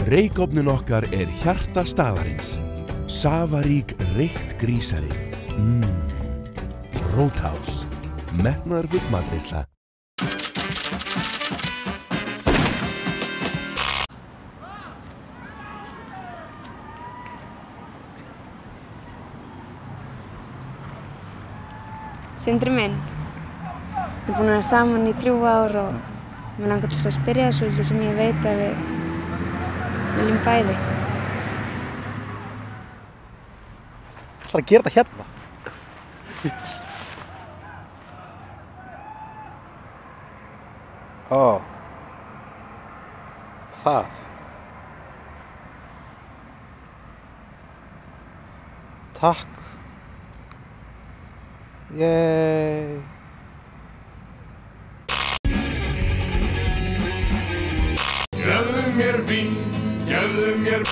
Reykofnin okkar hjarta staðarins. Safarík reykt grísarið. Roadhouse. Metnaðarfull matreiðsla. Sindri minn, við erum búin að vera saman í 3 ár og mér langar til að spyrja það svolítið sem ég veit að við viljum bæði. Ætlarðu að gera þetta hérna? Ó. Það. Takk. Yay. Gefðu mér vín, gefðu mér